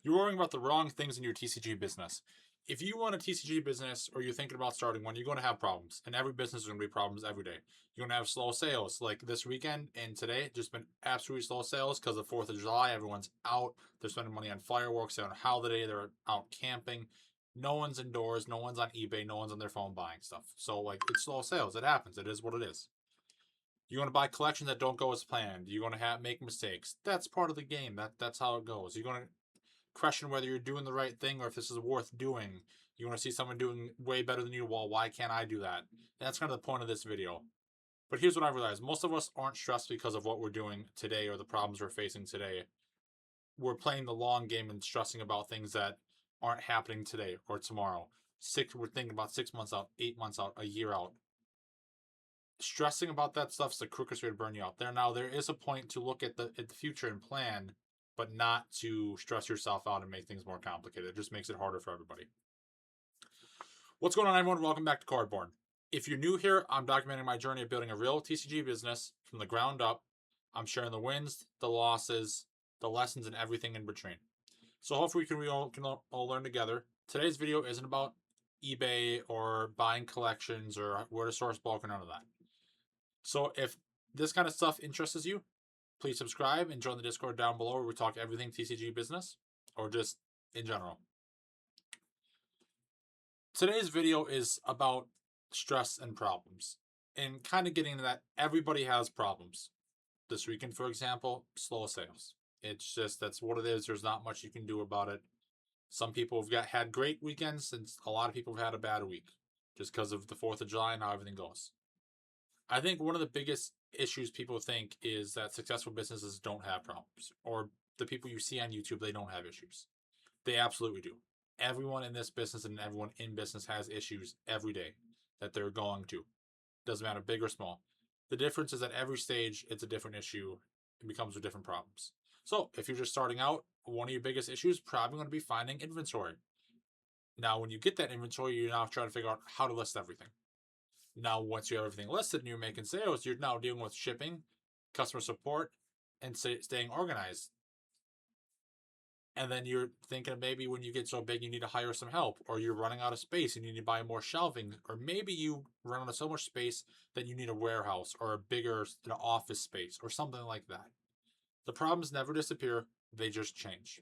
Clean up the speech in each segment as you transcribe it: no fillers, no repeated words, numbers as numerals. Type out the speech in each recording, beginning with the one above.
You're worrying about the wrong things in your TCG business. If you want a TCG business or you're thinking about starting one, you're going to have problems. And every business is going to be problems every day. You're going to have slow sales. Like this weekend and today, just been absolutely slow sales because of the 4th of July. Everyone's out. They're spending money on fireworks. They're on holiday. They're out camping. No one's indoors. No one's on eBay. No one's on their phone buying stuff. So, like, it's slow sales. It happens. It is what it is. You're going to buy collections that don't go as planned. You're going to make mistakes. That's part of the game. That's how it goes. You're going to question whether you're doing the right thing or if this is worth doing. You want to see someone doing way better than you. Well, why can't I do that? And that's kind of the point of this video. But here's what I realized. Most of us aren't stressed because of what we're doing today or the problems we're facing today. We're playing the long game and stressing about things that aren't happening today or tomorrow. We're thinking about 6 months out, 8 months out, a year out. Stressing about that stuff is the quickest way to burn you out. There is a point to look at the future and plan, but not to stress yourself out and make things more complicated. It just makes it harder for everybody. What's going on, everyone? Welcome back to Cardborn. If you're new here, I'm documenting my journey of building a real TCG business from the ground up. I'm sharing the wins, the losses, the lessons, and everything in between. So hopefully we can all learn together. Today's video isn't about eBay or buying collections or where to source bulk or none of that. So if this kind of stuff interests you, please subscribe and join the Discord down below where we talk everything TCG business or just in general. Today's video is about stress and problems and kind of getting into that. Everybody has problems. This weekend, for example, slow sales. It's just, that's what it is. There's not much you can do about it. Some people have had great weekends and a lot of people have had a bad week just because of the 4th of July and how everything goes. I think one of the biggest issues people think is that successful businesses don't have problems, or the people you see on YouTube, they don't have issues. They absolutely do. Everyone in this business and everyone in business has issues every day that they're going to. Doesn't matter, big or small. The difference is at every stage, it's a different issue. It becomes with different problems. So if you're just starting out, one of your biggest issues is probably going to be finding inventory. Now, when you get that inventory, you're now trying to figure out how to list everything. Now, once you have everything listed and you're making sales, you're now dealing with shipping, customer support, and staying organized. And then you're thinking maybe when you get so big, you need to hire some help, or you're running out of space and you need to buy more shelving, or maybe you run out of so much space that you need a warehouse or a bigger office space or something like that. The problems never disappear, they just change.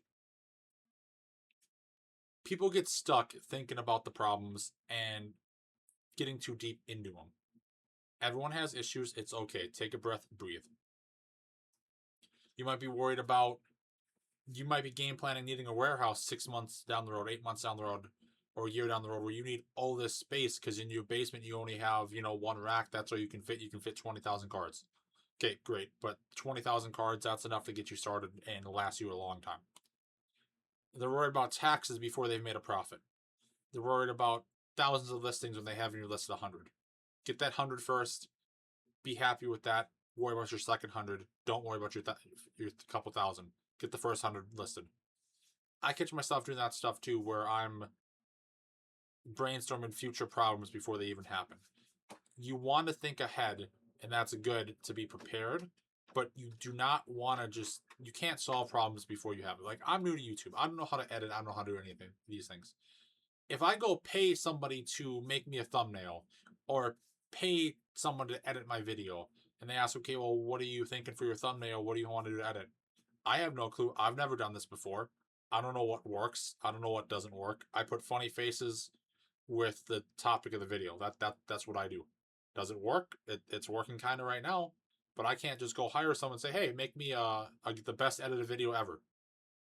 People get stuck thinking about the problems and getting too deep into them. Everyone has issues. It's okay. Take a breath, breathe. You might be worried about, you might be game planning needing a warehouse 6 months down the road, 8 months down the road, or a year down the road where you need all this space because in your basement you only have, one rack. That's all you can fit. You can fit 20,000 cards. Okay, great. But 20,000 cards, that's enough to get you started and last you a long time. They're worried about taxes before they've made a profit. They're worried about thousands of listings when they have in your list 100. Get that 100 first. Be happy with that. Worry about your second 100. Don't worry about your couple thousand. Get the first 100 listed. I catch myself doing that stuff too, where I'm brainstorming future problems before they even happen. You want to think ahead, and that's good to be prepared, but you do not want to you can't solve problems before you have it. Like, I'm new to YouTube. I don't know how to edit. I don't know how to do anything, these things. If I go pay somebody to make me a thumbnail or pay someone to edit my video and they ask, okay, well, what are you thinking for your thumbnail? What do you want to do to edit? I have no clue. I've never done this before. I don't know what works. I don't know what doesn't work. I put funny faces with the topic of the video. That's what I do. Does it work? It's working kind of right now, but I can't just go hire someone and say, hey, make me the best edited video ever.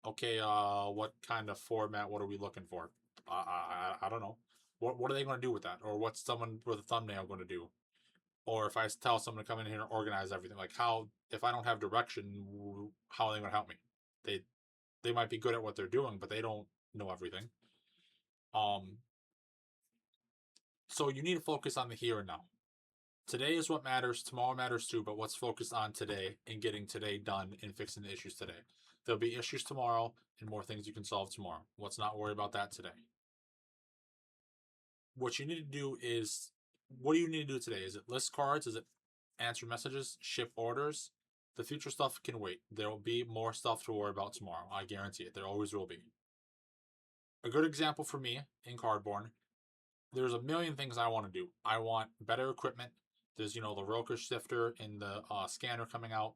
Okay, what kind of format? What are we looking for? I don't know. What are they going to do with that? Or what's someone with a thumbnail going to do? Or if I tell someone to come in here and organize everything, like if I don't have direction, how are they going to help me? They might be good at what they're doing, but they don't know everything. So you need to focus on the here and now. Today is what matters. Tomorrow matters too, but let's focus on today and getting today done and fixing the issues today. There'll be issues tomorrow and more things you can solve tomorrow. Let's not worry about that today. What you need to do is, what do you need to do today? Is it list cards? Is it answer messages? Ship orders? The future stuff can wait. There will be more stuff to worry about tomorrow. I guarantee it. There always will be. A good example for me in Cardborn, there's a million things I want to do. I want better equipment. There's, the Roker shifter and the scanner coming out.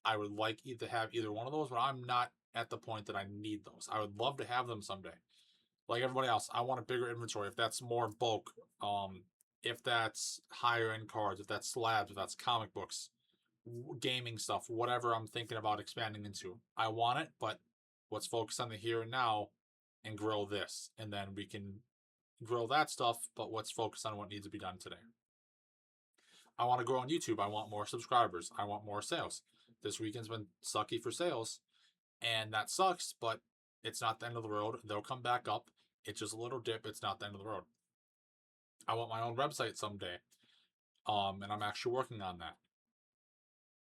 I would like to have either one of those, but I'm not at the point that I need those. I would love to have them someday. Like everybody else, I want a bigger inventory. If that's more bulk, if that's higher end cards, if that's slabs, if that's comic books, gaming stuff, whatever I'm thinking about expanding into, I want it. But let's focus on the here and now and grow this, and then we can grow that stuff. But let's focus on what needs to be done today. I want to grow on YouTube. I want more subscribers. I want more sales. This weekend's been sucky for sales, and that sucks, but it's not the end of the road. They'll come back up. It's just a little dip. It's not the end of the road. I want my own website someday, and I'm actually working on that.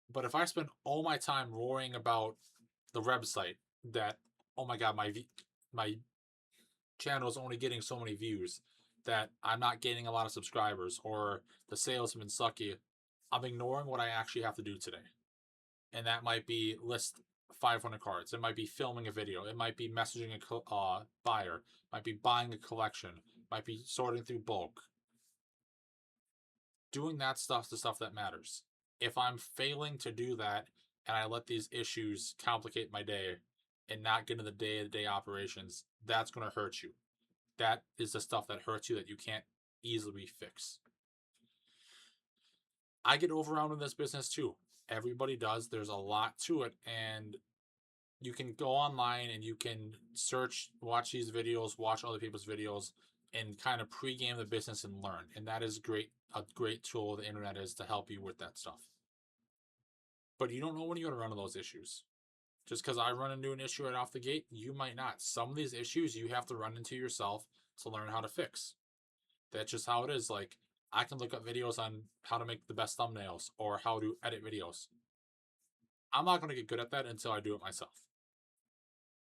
But if I spend all my time worrying about the website, that oh my god, my channel is only getting so many views, that I'm not gaining a lot of subscribers, or the sales have been sucky, I'm ignoring what I actually have to do today. And that might be list 500 cards. It might be filming a video. It might be messaging a buyer. It might be buying a collection. It might be sorting through bulk. Doing that stuff's the stuff that matters. If I'm failing to do that and I let these issues complicate my day and not get into the day-to-day operations, that's going to hurt you. That is the stuff that hurts you that you can't easily fix. I get overwhelmed in this business too. Everybody does. There's a lot to it, and you can go online and you can search, watch these videos, watch other people's videos, and kind of pregame the business and learn. And that is great. A great tool the internet is to help you with that stuff. But you don't know when you're going to run into those issues. Just because I run into an issue right off the gate, you might not. Some of these issues you have to run into yourself to learn how to fix. That's just how it is. Like, I can look up videos on how to make the best thumbnails or how to edit videos. I'm not going to get good at that until I do it myself.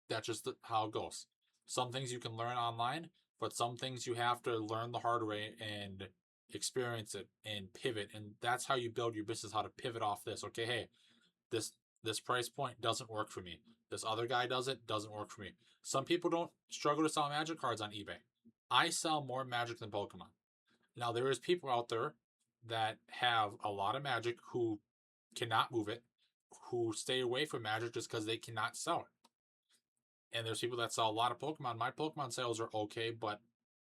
That's just how it goes. Some things you can learn online, but some things you have to learn the hard way and experience it and pivot. And that's how you build your business, how to pivot off this. Okay, hey, this price point doesn't work for me. This other guy does it, doesn't work for me. Some people don't struggle to sell magic cards on eBay. I sell more magic than Pokemon. Now, there is people out there that have a lot of magic who cannot move it, who stay away from magic just because they cannot sell it. And there's people that sell a lot of Pokemon. My Pokemon sales are okay, but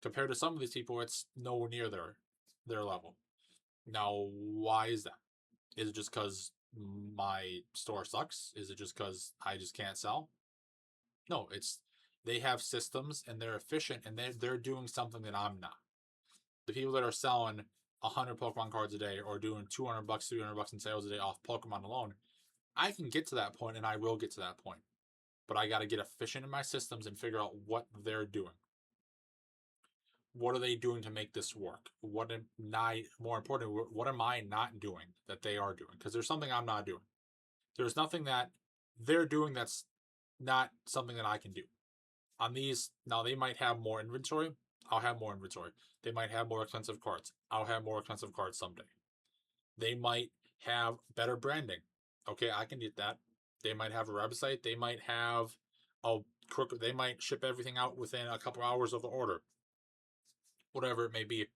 compared to some of these people, it's nowhere near their level. Now, why is that? Is it just because my store sucks? Is it just because I just can't sell? No, it's they have systems and they're efficient and they're doing something that I'm not. The people that are selling 100 Pokemon cards a day or doing $200, $300 in sales a day off Pokemon alone, I can get to that point and I will get to that point. But I got to get efficient in my systems and figure out what they're doing. What are they doing to make this work? More importantly, what am I not doing that they are doing? Because there's something I'm not doing. There's nothing that they're doing that's not something that I can do. On these, now they might have more inventory. I'll have more inventory. They might have more expensive cards. I'll have more expensive cards someday. They might have better branding. Okay, I can get that. They might have a website. They might have they might ship everything out within a couple hours of the order. Whatever it may be.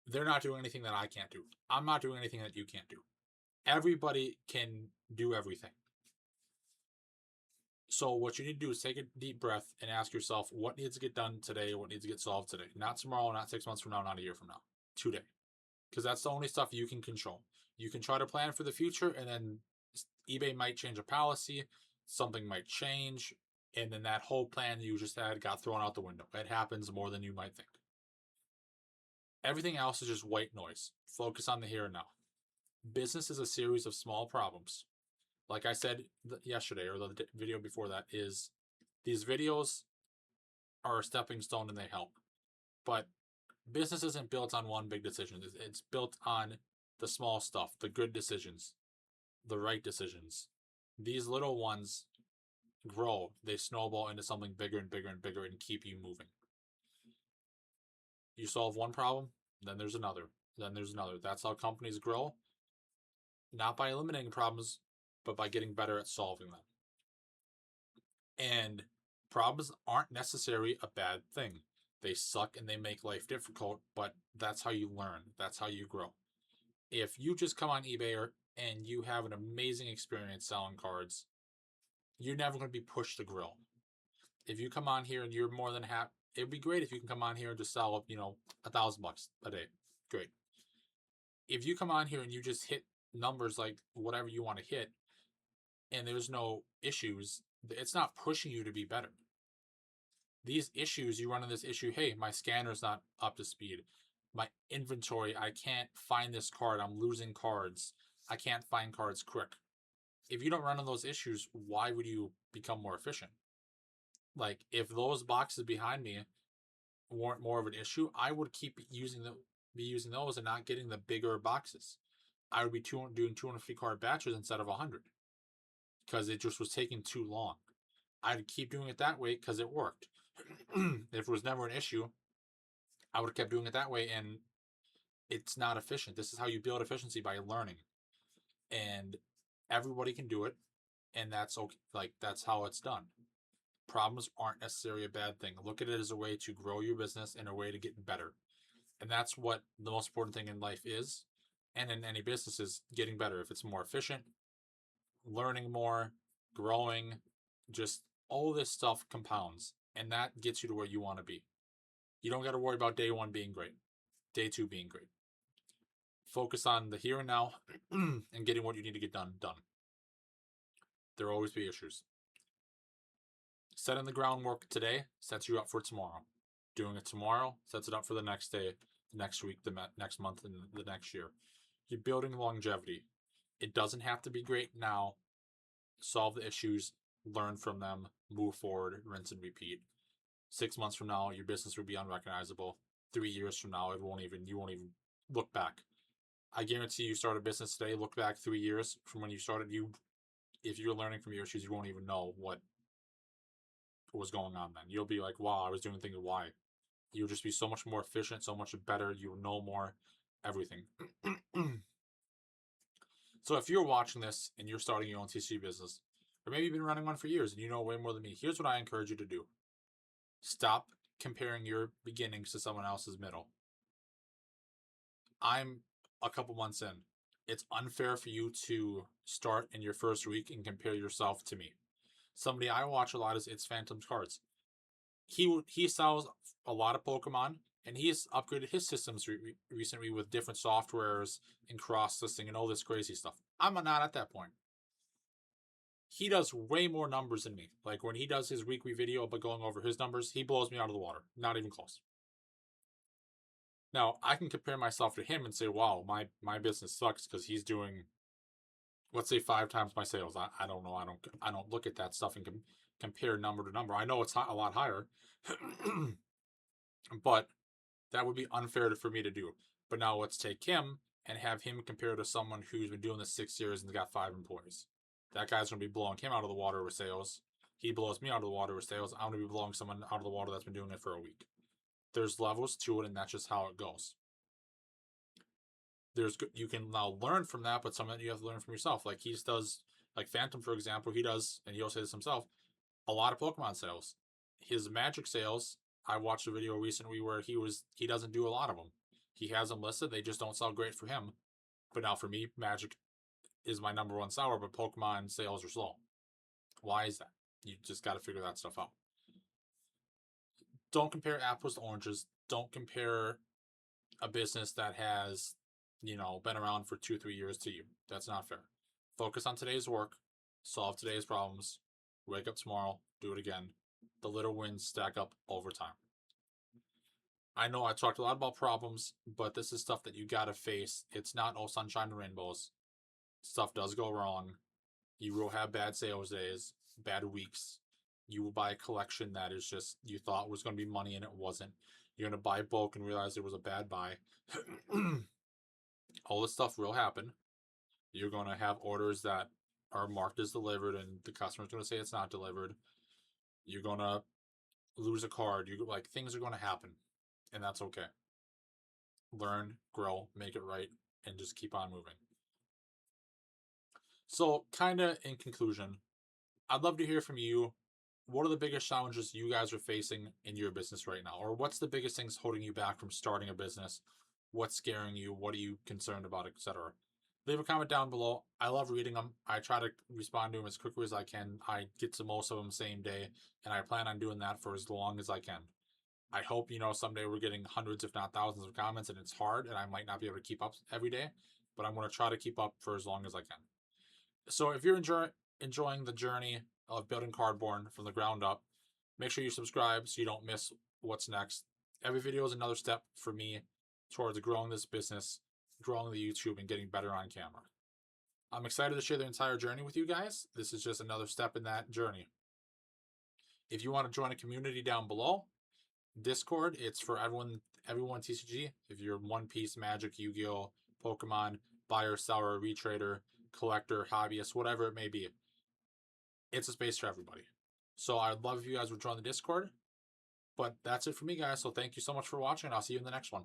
They're not doing anything that I can't do. I'm not doing anything that you can't do. Everybody can do everything. So what you need to do is take a deep breath and ask yourself what needs to get done today, what needs to get solved today. Not tomorrow, not 6 months from now, not a year from now. Today. Because that's the only stuff you can control. You can try to plan for the future, and then eBay might change a policy, something might change, and then that whole plan you just had got thrown out the window. It happens more than you might think. Everything else is just white noise. Focus on the here and now. Business is a series of small problems. Like I said yesterday, or the video before that, is these videos are a stepping stone and they help. But business isn't built on one big decision. It's built on the small stuff, the good decisions, the right decisions. These little ones grow. They snowball into something bigger and bigger and bigger and keep you moving. You solve one problem, then there's another, then there's another. That's how companies grow. Not by eliminating problems, but by getting better at solving them. And Problems aren't necessarily a bad thing. They suck and they make life difficult, but that's how you learn. That's how you grow. If you just come on eBay and you have an amazing experience selling cards, you're never going to be pushed to grill. If you come on here and you're more than happy, it'd be great if you can come on here and just sell, $1,000 a day. Great. If you come on here and you just hit numbers like whatever you want to hit and there's no issues, it's not pushing you to be better. These issues, you run into this issue, hey, my scanner's not up to speed. My inventory, I can't find this card. I'm losing cards. I can't find cards quick. If you don't run into those issues, why would you become more efficient? Like, if those boxes behind me weren't more of an issue, I would keep using those and not getting the bigger boxes. I would be doing 250 card batches instead of 100 because it just was taking too long. I'd keep doing it that way because it worked. If it was never an issue, I would have kept doing it that way, and it's not efficient. This is how you build efficiency, by learning, and everybody can do it, and that's okay. Like, that's how it's done. Problems aren't necessarily a bad thing. Look at it as a way to grow your business and a way to get better, and that's what the most important thing in life is, and in any business, is getting better. If it's more efficient, learning more, growing, just all this stuff compounds, and that gets you to where you want to be. You don't got to worry about day one being great, day two being great. Focus on the here and now and getting what you need to get done. There will always be issues. Setting the groundwork today sets you up for tomorrow. Doing it tomorrow sets it up for the next day, the next week, the next month, and the next year. You're building longevity. It doesn't have to be great now. Solve the issues, learn from them, move forward, rinse and repeat. 6 months from now, your business will be unrecognizable. 3 years from now, you won't even look back. I guarantee you start a business today, look back 3 years from when you started, if you're learning from your issues, you won't even know what was going on then. You'll be like, wow, I was doing things why. You'll just be so much more efficient, so much better, you'll know more, everything. So if you're watching this and you're starting your own TCG business, or maybe you've been running one for years and you know way more than me, here's what I encourage you to do. Stop comparing your beginnings to someone else's middle. I'm a couple months in. It's unfair for you to start in your first week and compare yourself to me. Somebody I watch a lot is It's Phantom's Cards. He sells a lot of Pokemon, and he's upgraded his systems recently with different softwares and cross-listing and all this crazy stuff. I'm not at that point. He does way more numbers than me. Like, when he does his weekly video about going over his numbers, he blows me out of the water. Not even close. Now, I can compare myself to him and say, wow, my business sucks because he's doing, let's say, 5 times my sales. I don't know. I don't look at that stuff and compare number to number. I know it's a lot higher, but that would be unfair for me to do. But now let's take him and have him compare to someone who's been doing this 6 years and got 5 employees. That guy's going to be blowing him out of the water with sales. He blows me out of the water with sales. I'm going to be blowing someone out of the water that's been doing it for a week. There's levels to it, and that's just how it goes. You can now learn from that, but some of it you have to learn from yourself. Like he does, like Phantom, for example, he does, and he'll say this himself, a lot of Pokemon sales. His Magic sales, I watched a video recently where he doesn't do a lot of them. He has them listed, they just don't sell great for him. But now for me, Magic is my number one seller, but Pokemon sales are slow. Why is that? You just got to figure that stuff out. Don't compare apples to oranges. Don't compare a business that has, been around for 2-3 years to you. That's not fair. Focus on today's work, solve today's problems, wake up tomorrow, do it again. The little wins stack up over time. I know I talked a lot about problems, but this is stuff that you gotta face. It's not all sunshine and rainbows. Stuff does go wrong. You will have bad sales days, bad weeks. You will buy a collection that is just, you thought was going to be money and it wasn't. You're going to buy bulk and realize it was a bad buy. All this stuff will happen. You're going to have orders that are marked as delivered and the customer's going to say it's not delivered. You're going to lose a card. Things are going to happen, and that's okay. Learn, grow, make it right, and just keep on moving. So, kind of in conclusion, I'd love to hear from you. what are the biggest challenges you guys are facing in your business right now? Or what's the biggest things holding you back from starting a business? What's scaring you? What are you concerned about, etc.? Leave a comment down below. I love reading them. I try to respond to them as quickly as I can. I get to most of them same day, and I plan on doing that for as long as I can. I hope, someday we're getting hundreds, if not thousands, of comments, and it's hard, and I might not be able to keep up every day, but I'm going to try to keep up for as long as I can. So if you're enjoying the journey of building Cardborn from the ground up, make sure you subscribe so you don't miss what's next. Every video is another step for me towards growing this business, growing the YouTube, and getting better on camera. I'm excited to share the entire journey with you guys. This is just another step in that journey. If you want to join a community down below, Discord, it's for everyone TCG. If you're One Piece, Magic, Yu-Gi-Oh, Pokemon, buyer, seller, retrader, collector, hobbyist, whatever it may be, it's a space for everybody. So I'd love if you guys would join the Discord. But that's it for me, guys. So thank you so much for watching. I'll see you in the next one.